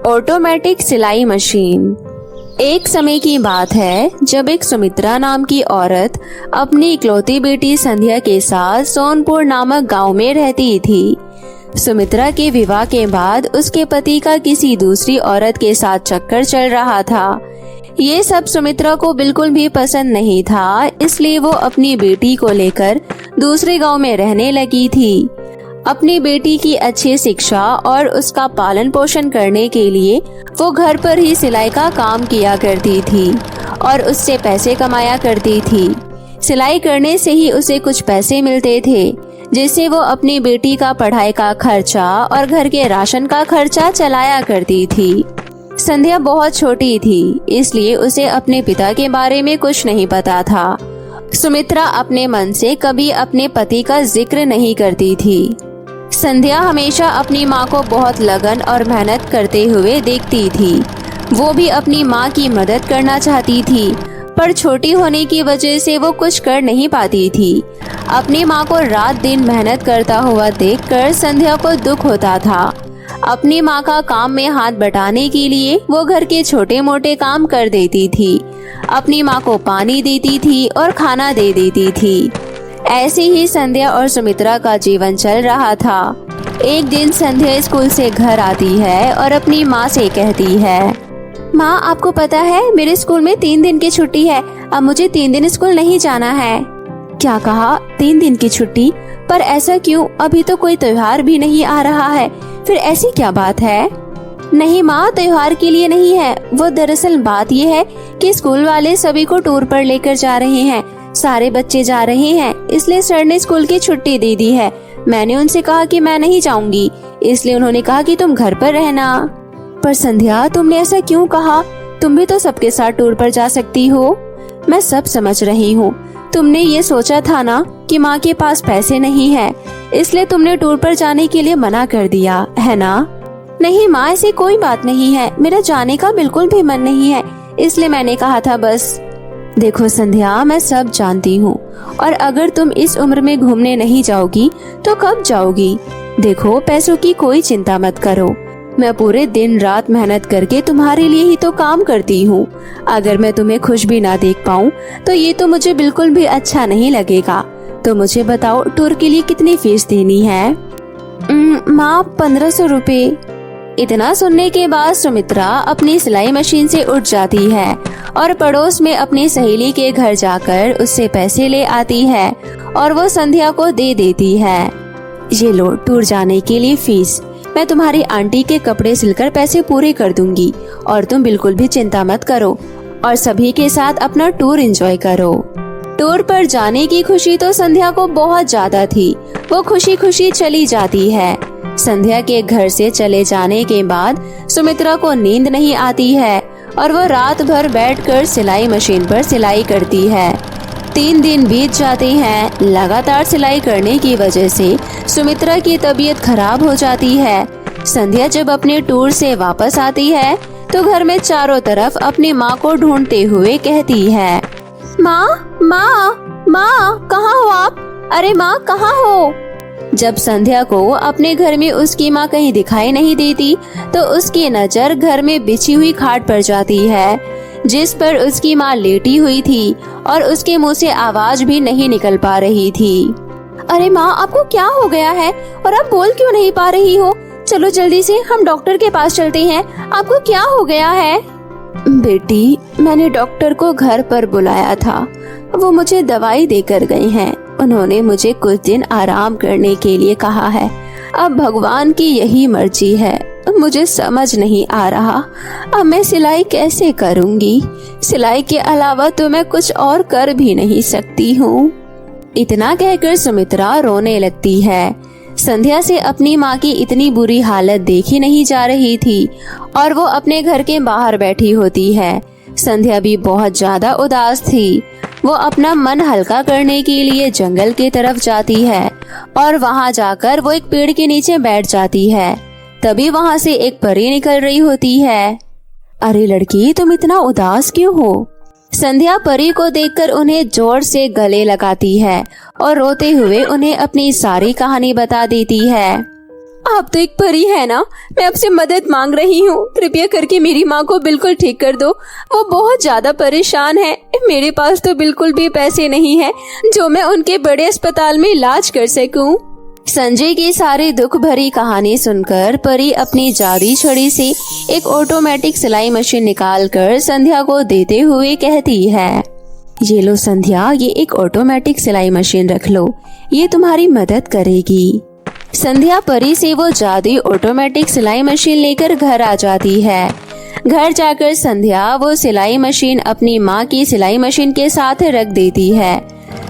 Automatic सिलाई machine. एक समय की बात है जब एक सुमित्रा नाम की औरत अपनी इकलौती बेटी संध्या के साथ सोनपुर नामक गांव में रहती थी। सुमित्रा के विवाह के बाद उसके पति का किसी दूसरी औरत के साथ चक्कर चल रहा था। ये सब सुमित्रा को बिल्कुल भी पसंद नहीं था, इसलिए वो अपनी बेटी को लेकर दूसरे गांव में रहने लगी थी। अपनी बेटी की अच्छी शिक्षा और उसका पालन पोषण करने के लिए वो घर पर ही सिलाई का काम किया करती थी और उससे पैसे कमाया करती थी। सिलाई करने से ही उसे कुछ पैसे मिलते थे, जिससे वो अपनी बेटी का पढ़ाई का खर्चा और घर के राशन का खर्चा चलाया करती थी। संध्या बहुत छोटी थी, इसलिए उसे अपने पिता के बारे में कुछ नहीं पता था। सुमित्रा अपने मन से कभी अपने पति का जिक्र नहीं करती थी। संध्या हमेशा अपनी माँ को बहुत लगन और मेहनत करते हुए देखती थी। वो भी अपनी माँ की मदद करना चाहती थी, पर छोटी होने की वजह से वो कुछ कर नहीं पाती थी। अपनी माँ को रात दिन मेहनत करता हुआ देखकर संध्या को दुख होता था। अपनी माँ का काम में हाथ बटाने के लिए वो घर के छोटे मोटे काम कर देती थी। अपनी माँ को पानी देती थी और खाना दे देती थी। ऐसे ही संध्या और सुमित्रा का जीवन चल रहा था। एक दिन संध्या स्कूल से घर आती है और अपनी माँ से कहती है, माँ आपको पता है मेरे स्कूल में 3 दिन की छुट्टी है, अब मुझे 3 दिन स्कूल नहीं जाना है। क्या कहा? 3 दिन की छुट्टी? पर ऐसा क्यों? अभी तो कोई त्योहार भी नहीं आ रहा है, फिर ऐसी क्या बात है? नहीं माँ, त्योहार के लिए नहीं है वो, दरअसल बात ये है कि स्कूल वाले सभी को टूर पर लेकर जा रहे हैं। सारे बच्चे जा रहे हैं, इसलिए सर ने स्कूल की छुट्टी दे दी है। मैंने उनसे कहा कि मैं नहीं जाऊंगी, इसलिए उन्होंने कहा कि तुम घर पर रहना। पर संध्या, तुमने ऐसा क्यों कहा? तुम भी तो सबके साथ टूर पर जा सकती हो। मैं सब समझ रही हूँ, तुमने ये सोचा था ना कि माँ के पास पैसे नहीं है, इसलिए तुमने टूर पर जाने के लिए मना कर दिया है ना? नहीं माँ, ऐसी कोई बात नहीं है, मेरा जाने का बिल्कुल भी मन नहीं है, इसलिए मैंने कहा था बस। देखो संध्या, मैं सब जानती हूँ, और अगर तुम इस उम्र में घूमने नहीं जाओगी तो कब जाओगी? देखो, पैसों की कोई चिंता मत करो, मैं पूरे दिन रात मेहनत करके तुम्हारे लिए ही तो काम करती हूँ। अगर मैं तुम्हें खुश भी ना देख पाऊँ तो ये तो मुझे बिल्कुल भी अच्छा नहीं लगेगा। तो मुझे बताओ, टूर के लिए कितनी फीस देनी है? माँ, 1500 रुपए। इतना सुनने के बाद सुमित्रा अपनी सिलाई मशीन से उठ जाती है और पड़ोस में अपनी सहेली के घर जाकर उससे पैसे ले आती है और वो संध्या को दे देती है। ये लो टूर जाने के लिए फीस, मैं तुम्हारी आंटी के कपड़े सिलकर पैसे पूरे कर दूंगी और तुम बिल्कुल भी चिंता मत करो और सभी के साथ अपना टूर एंजॉय करो। टूर पर जाने की खुशी तो संध्या को बहुत ज्यादा थी। वो खुशी खुशी चली जाती है। संध्या के घर से चले जाने के बाद सुमित्रा को नींद नहीं आती है और वो रात भर बैठकर सिलाई मशीन पर सिलाई करती है। 3 दिन बीत जाते हैं। लगातार सिलाई करने की वजह से सुमित्रा की तबीयत खराब हो जाती है। संध्या जब अपने टूर से वापस आती है तो घर में चारों तरफ अपनी माँ को ढूंढते हुए कहती है, माँ माँ माँ, कहाँ हो आप? अरे माँ, कहाँ हो? जब संध्या को अपने घर में उसकी माँ कहीं दिखाई नहीं देती तो उसकी नजर घर में बिछी हुई खाट पर जाती है, जिस पर उसकी माँ लेटी हुई थी और उसके मुंह से आवाज भी नहीं निकल पा रही थी। अरे माँ, आपको क्या हो गया है और आप बोल क्यों नहीं पा रही हो? चलो जल्दी से हम डॉक्टर के पास चलते हैं, आपको क्या हो गया है? बेटी, मैंने डॉक्टर को घर पर बुलाया था, वो मुझे दवाई देकर गए हैं। उन्होंने मुझे कुछ दिन आराम करने के लिए कहा है। अब भगवान की यही मर्जी है, मुझे समझ नहीं आ रहा अब मैं सिलाई कैसे करूंगी। सिलाई के अलावा तो मैं कुछ और कर भी नहीं सकती हूँ। इतना कहकर सुमित्रा रोने लगती है। संध्या से अपनी माँ की इतनी बुरी हालत देखी नहीं जा रही थी और वो अपने घर के बाहर बैठी होती है। संध्या भी बहुत ज्यादा उदास थी। वो अपना मन हल्का करने के लिए जंगल की तरफ जाती है और वहाँ जाकर वो एक पेड़ के नीचे बैठ जाती है। तभी वहाँ से एक परी निकल रही होती है। अरे लड़की, तुम इतना उदास क्यों हो? संध्या परी को देखकर उन्हें जोर से गले लगाती है और रोते हुए उन्हें अपनी सारी कहानी बता देती है। आप तो एक परी है ना, मैं आपसे मदद मांग रही हूँ। कृपया करके मेरी माँ को बिल्कुल ठीक कर दो। वो बहुत ज्यादा परेशान है। मेरे पास तो बिल्कुल भी पैसे नहीं है जो मैं उनके बड़े अस्पताल में इलाज कर सकूं। संजय की सारी दुख भरी कहानी सुनकर परी अपनी जादुई छड़ी से एक ऑटोमेटिक सिलाई मशीन निकालकर संध्या को देते हुए कहती है, ये लो संध्या, ये एक ऑटोमेटिक सिलाई मशीन रख लो, ये तुम्हारी मदद करेगी। संध्या परी से वो जादुई ऑटोमेटिक सिलाई मशीन लेकर घर आ जाती है। घर जाकर संध्या वो सिलाई मशीन अपनी माँ की सिलाई मशीन के साथ रख देती है।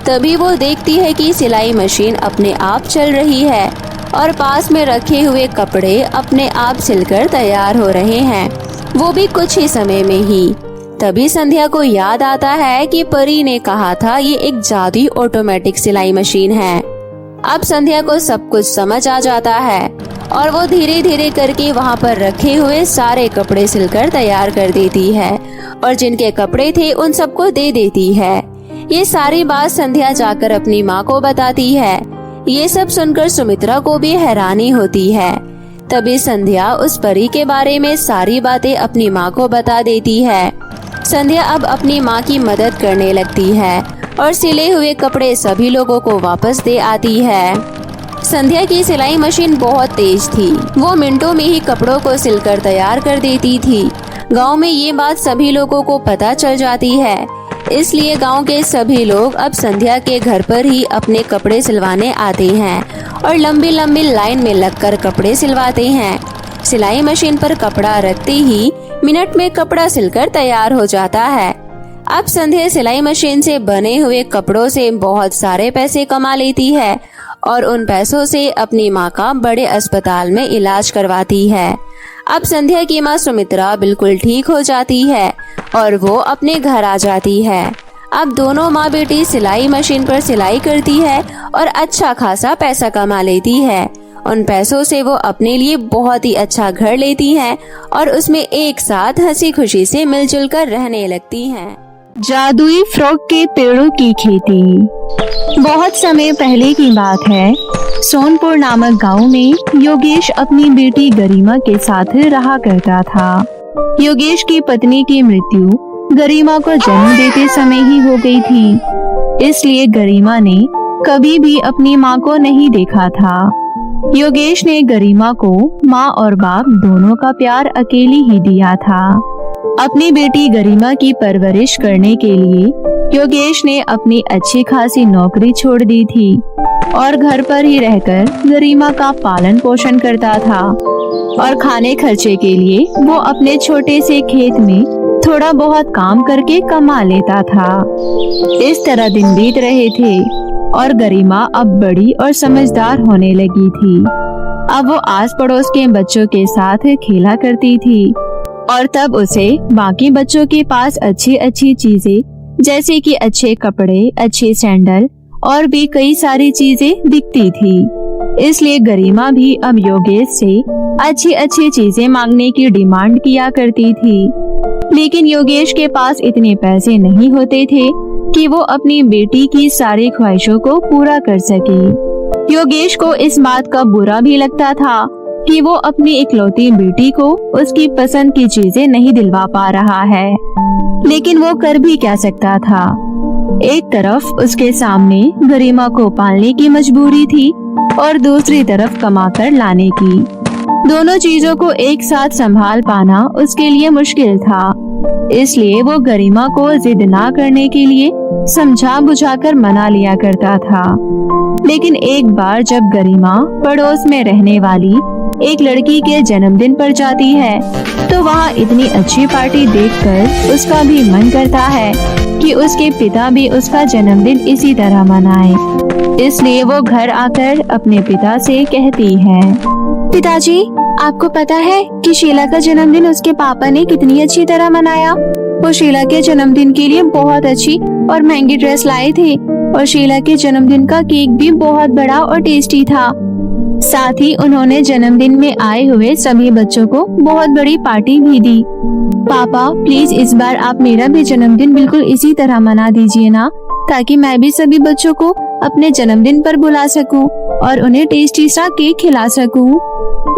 तभी वो देखती है कि सिलाई मशीन अपने आप चल रही है और पास में रखे हुए कपड़े अपने आप सिलकर तैयार हो रहे हैं, वो भी कुछ ही समय में ही। तभी संध्या को याद आता है कि परी ने कहा था ये एक जादुई ऑटोमेटिक सिलाई मशीन है। अब संध्या को सब कुछ समझ आ जाता है और वो धीरे धीरे करके वहाँ पर रखे हुए सारे कपड़े सिलकर तैयार कर देती है और जिनके कपड़े थे उन सबको दे देती है। ये सारी बात संध्या जाकर अपनी माँ को बताती है। ये सब सुनकर सुमित्रा को भी हैरानी होती है। तभी संध्या उस परी के बारे में सारी बातें अपनी माँ को बता देती है। संध्या अब अपनी माँ की मदद करने लगती है और सिले हुए कपड़े सभी लोगों को वापस दे आती है। संध्या की सिलाई मशीन बहुत तेज थी, वो मिनटों में ही कपड़ों को सिलकर तैयार कर देती थी। गांव में ये बात सभी लोगों को पता चल जाती है, इसलिए गांव के सभी लोग अब संध्या के घर पर ही अपने कपड़े सिलवाने आते हैं और लंबी लंबी लाइन में लगकर कपड़े सिलवाते हैं। सिलाई मशीन पर कपड़ा रखते ही मिनट में कपड़ा सिलकर तैयार हो जाता है। अब संध्या सिलाई मशीन से बने हुए कपड़ों से बहुत सारे पैसे कमा लेती है और उन पैसों से अपनी माँ का बड़े अस्पताल में इलाज करवाती है। अब संध्या की माँ सुमित्रा बिल्कुल ठीक हो जाती है और वो अपने घर आ जाती है। अब दोनों माँ बेटी सिलाई मशीन पर सिलाई करती है और अच्छा खासा पैसा कमा लेती है। उन पैसों से वो अपने लिए बहुत ही अच्छा घर लेती हैं और उसमें एक साथ हंसी खुशी से मिलजुल कर रहने लगती हैं। जादुई फ्रॉक के पेड़ों की खेती। बहुत समय पहले की बात है। सोनपुर नामक गांव में योगेश अपनी बेटी गरिमा के साथ रहा करता था। योगेश की पत्नी की मृत्यु गरिमा को जन्म देते समय ही हो गई थी, इसलिए गरिमा ने कभी भी अपनी माँ को नहीं देखा था। योगेश ने गरिमा को माँ और बाप दोनों का प्यार अकेले ही दिया था। अपनी बेटी गरिमा की परवरिश करने के लिए योगेश ने अपनी अच्छी खासी नौकरी छोड़ दी थी और घर पर ही रहकर गरिमा का पालन पोषण करता था और खाने खर्चे के लिए वो अपने छोटे से खेत में थोड़ा बहुत काम करके कमा लेता था। इस तरह दिन बीत रहे थे और गरिमा अब बड़ी और समझदार होने लगी थी। अब वो आस पड़ोस के बच्चों के साथ खेला करती थी और तब उसे बाकी बच्चों के पास अच्छी अच्छी चीजें जैसे कि अच्छे कपड़े, अच्छे सैंडल और भी कई सारी चीजें दिखती थी। इसलिए गरिमा भी अब योगेश से अच्छी अच्छी चीजें मांगने की डिमांड किया करती थी। लेकिन योगेश के पास इतने पैसे नहीं होते थे कि वो अपनी बेटी की सारी ख्वाहिशों को पूरा कर सके। योगेश को इस बात का बुरा भी लगता था कि वो अपनी इकलौती बेटी को उसकी पसंद की चीजें नहीं दिलवा पा रहा है, लेकिन वो कर भी क्या सकता था। एक तरफ उसके सामने गरिमा को पालने की मजबूरी थी और दूसरी तरफ कमाकर लाने की। दोनों चीजों को एक साथ संभाल पाना उसके लिए मुश्किल था, इसलिए वो गरिमा को जिद ना करने के लिए समझा बुझाकर मना लिया करता था। लेकिन एक बार जब गरिमा पड़ोस में रहने वाली एक लड़की के जन्मदिन पर जाती है तो वहाँ इतनी अच्छी पार्टी देखकर उसका भी मन करता है कि उसके पिता भी उसका जन्मदिन इसी तरह मनाए। इसलिए वो घर आकर अपने पिता से कहती है, पिताजी, आपको पता है कि शीला का जन्मदिन उसके पापा ने कितनी अच्छी तरह मनाया। वो शीला के जन्मदिन के लिए बहुत अच्छी और महंगी ड्रेस लाए थे और शीला के जन्मदिन का केक भी बहुत बड़ा और टेस्टी था। साथ ही उन्होंने जन्मदिन में आए हुए सभी बच्चों को बहुत बड़ी पार्टी भी दी। पापा, प्लीज इस बार आप मेरा भी जन्मदिन बिल्कुल इसी तरह मना दीजिए ना, ताकि मैं भी सभी बच्चों को अपने जन्मदिन पर बुला सकूं और उन्हें टेस्टी सा केक खिला सकूं।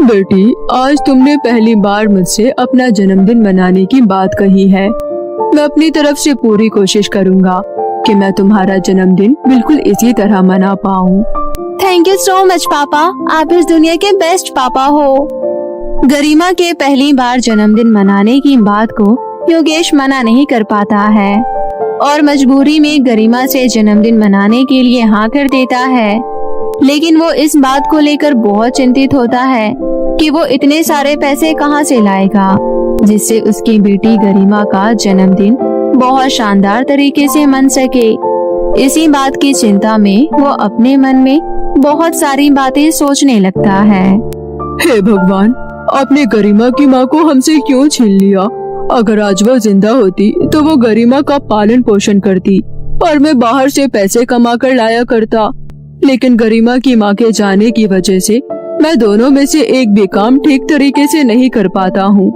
बेटी, आज तुमने पहली बार मुझसे अपना जन्मदिन मनाने की बात कही है। मैं अपनी तरफ से पूरी कोशिश करूंगा कि मैं तुम्हारा जन्मदिन बिल्कुल इसी तरह मना पाऊं। थैंक यू सो मच पापा, आप इस दुनिया के बेस्ट पापा हो। गरिमा के पहली बार जन्मदिन मनाने की बात को योगेश मना नहीं कर पाता है और मजबूरी में गरिमा से जन्मदिन मनाने के लिए हाँ कर देता है। लेकिन वो इस बात को लेकर बहुत चिंतित होता है कि वो इतने सारे पैसे कहाँ से लाएगा जिससे उसकी बेटी गरिमा का जन्मदिन बहुत शानदार तरीके से मन सके। इसी बात की चिंता में वो अपने मन में बहुत सारी बातें सोचने लगता है। हे भगवान, आपने गरिमा की माँ को हमसे क्यों छीन लिया? अगर आज वो जिंदा होती तो वो गरिमा का पालन पोषण करती और मैं बाहर से पैसे कमा कर लाया करता। लेकिन गरिमा की माँ के जाने की वजह से मैं दोनों में से एक भी काम ठीक तरीके से नहीं कर पाता हूँ।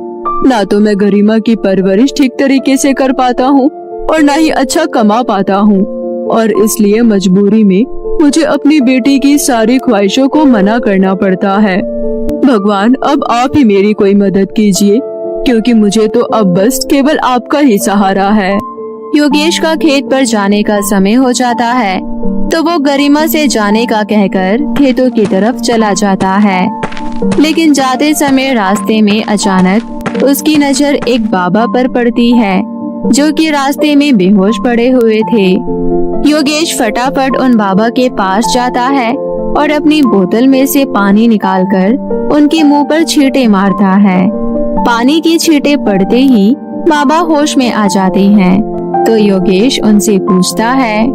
ना तो मैं गरिमा की परवरिश ठीक तरीके से कर पाता हूँ और ना ही अच्छा कमा पाता हूँ, और इसलिए मजबूरी में मुझे अपनी बेटी की सारी ख्वाहिशों को मना करना पड़ता है। भगवान, अब आप ही मेरी कोई मदद कीजिए, क्योंकि मुझे तो अब बस केवल आपका ही सहारा है। योगेश का खेत पर जाने का समय हो जाता है तो वो गरिमा से जाने का कहकर खेतों की तरफ चला जाता है। लेकिन जाते समय रास्ते में अचानक उसकी नजर एक बाबा पर पड़ती है जो कि रास्ते में बेहोश पड़े हुए थे। योगेश फटाफट उन बाबा के पास जाता है और अपनी बोतल में से पानी निकालकर उनके मुंह पर छींटे मारता है। पानी की छींटे पड़ते ही बाबा होश में आ जाते हैं तो योगेश उनसे पूछता है,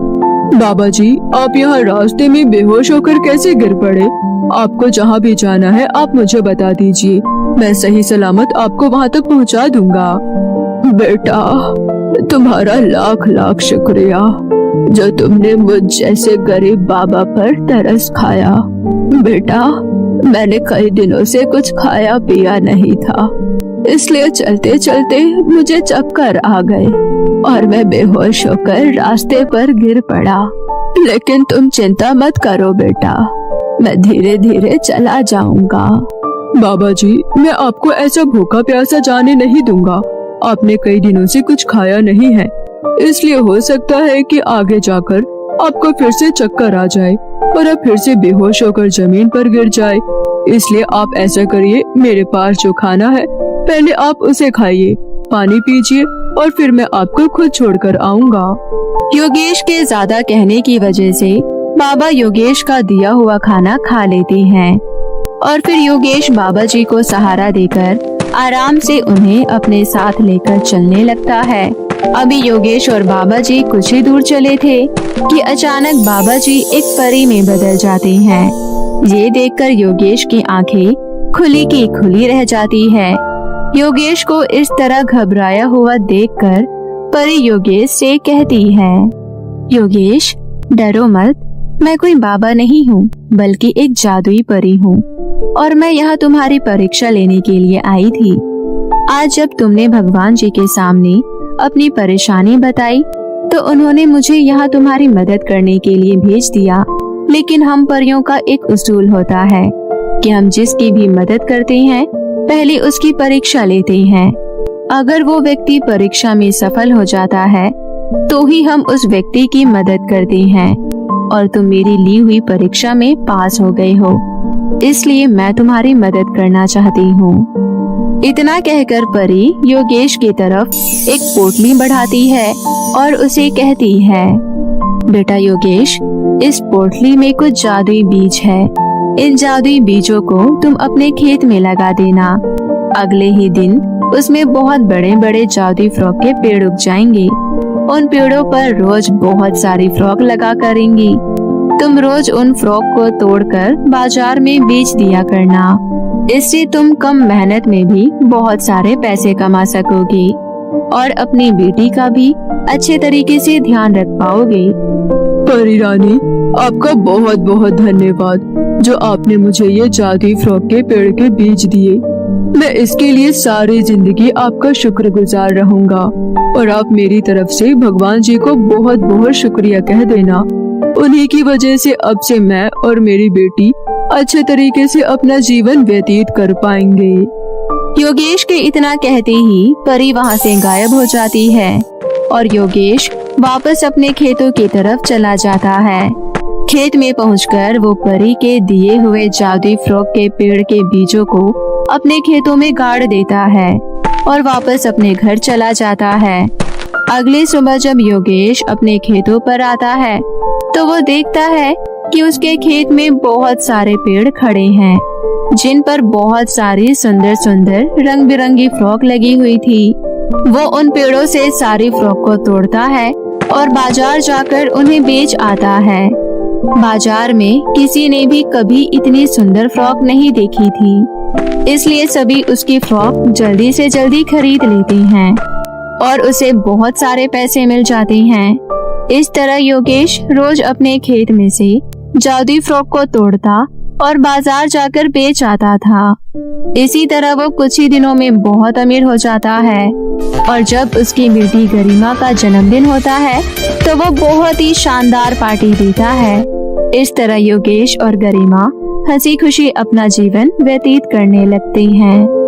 बाबा जी, आप यहाँ रास्ते में बेहोश होकर कैसे गिर पड़े? आपको जहाँ भी जाना है आप मुझे बता दीजिए, मैं सही सलामत आपको वहाँ तक पहुँचा दूंगा। बेटा, तुम्हारा लाख लाख शुक्रिया जो तुमने मुझ जैसे गरीब बाबा पर तरस खाया। बेटा, मैंने कई दिनों से कुछ खाया पिया नहीं था, इसलिए चलते चलते मुझे चक्कर आ गए और मैं बेहोश होकर रास्ते पर गिर पड़ा। लेकिन तुम चिंता मत करो बेटा, मैं धीरे धीरे चला जाऊंगा। बाबा जी, मैं आपको ऐसा भूखा प्यासा जाने नहीं दूंगा। आपने कई दिनों से कुछ खाया नहीं है, इसलिए हो सकता है कि आगे जाकर आपको फिर से चक्कर आ जाए और आप फिर से बेहोश होकर जमीन पर गिर जाए। इसलिए आप ऐसा करिए, मेरे पास जो खाना है पहले आप उसे खाइए, पानी पीजिए और फिर मैं आपको खुद छोड़कर आऊंगा। योगेश के ज्यादा कहने की वजह से बाबा योगेश का दिया हुआ खाना खा लेते हैं और फिर योगेश बाबा जी को सहारा देकर आराम से उन्हें अपने साथ लेकर चलने लगता है। अभी योगेश और बाबा जी कुछ ही दूर चले थे कि अचानक बाबा जी एक परी में बदल जाते हैं। ये देखकर योगेश की आंखें खुली की खुली रह जाती है। योगेश को इस तरह घबराया हुआ देखकर परी योगेश से कहती है, योगेश, डरो मत, मैं कोई बाबा नहीं हूँ बल्कि एक जादुई परी हूँ और मैं यहाँ तुम्हारी परीक्षा लेने के लिए आई थी। आज जब तुमने भगवान जी के सामने अपनी परेशानी बताई तो उन्होंने मुझे यहाँ तुम्हारी मदद करने के लिए भेज दिया। लेकिन हम परियों का एक उसूल होता है कि हम जिसकी भी मदद करते हैं पहले उसकी परीक्षा लेते हैं। अगर वो व्यक्ति परीक्षा में सफल हो जाता है तो ही हम उस व्यक्ति की मदद करते हैं और तुम मेरी ली हुई परीक्षा में पास हो गए हो, इसलिए मैं तुम्हारी मदद करना चाहती हूँ। इतना कहकर परी योगेश की तरफ एक पोटली बढ़ाती है और उसे कहती है, बेटा योगेश, इस पोटली में कुछ जादुई बीज है। इन जादुई बीजों को तुम अपने खेत में लगा देना। अगले ही दिन उसमें बहुत बड़े बड़े जादुई फ्रॉक के पेड़ उग जाएंगे। उन पेड़ों पर रोज बहुत सारी फ्रॉक लगा करेंगी। तुम रोज उन फ्रॉक को तोड़कर बाजार में बेच दिया करना। इससे तुम कम मेहनत में भी बहुत सारे पैसे कमा सकोगी और अपनी बेटी का भी अच्छे तरीके से ध्यान रख पाओगे। परी रानी, आपका बहुत बहुत धन्यवाद जो आपने मुझे ये जादुई फ्रॉक के पेड़ के बीज दिए। मैं इसके लिए सारी जिंदगी आपका शुक्रगुजार रहूंगा और आप मेरी तरफ से भगवान जी को बहुत बहुत शुक्रिया कह देना उन्हीं की वजह से अब से मैं और मेरी बेटी अच्छे तरीके से अपना जीवन व्यतीत कर पाएंगे। योगेश के इतना कहते ही परी वहाँ से गायब हो जाती है और योगेश वापस अपने खेतों की तरफ चला जाता है। खेत में पहुंचकर वो परी के दिए हुए जादुई फ्रॉक के पेड़ के बीजों को अपने खेतों में गाड़ देता है और वापस अपने घर चला जाता है। अगली सुबह जब योगेश अपने खेतों पर आता है तो वो देखता है कि उसके खेत में बहुत सारे पेड़ खड़े हैं जिन पर बहुत सारी सुंदर सुंदर रंग बिरंगी फ्रॉक लगी हुई थी। वो उन पेड़ों से सारी फ्रॉक को तोड़ता है और बाजार जाकर उन्हें बेच आता है। बाजार में किसी ने भी कभी इतनी सुंदर फ्रॉक नहीं देखी थी, इसलिए सभी उसकी फ्रॉक जल्दी से जल्दी खरीद लेते हैं और उसे बहुत सारे पैसे मिल जाते हैं। इस तरह योगेश रोज अपने खेत में से जादुई फ्रॉक को तोड़ता और बाजार जाकर बेच आता था। इसी तरह वो कुछ ही दिनों में बहुत अमीर हो जाता है और जब उसकी बेटी गरिमा का जन्मदिन होता है तो वो बहुत ही शानदार पार्टी देता है। इस तरह योगेश और गरिमा हंसी खुशी अपना जीवन व्यतीत करने लगते हैं।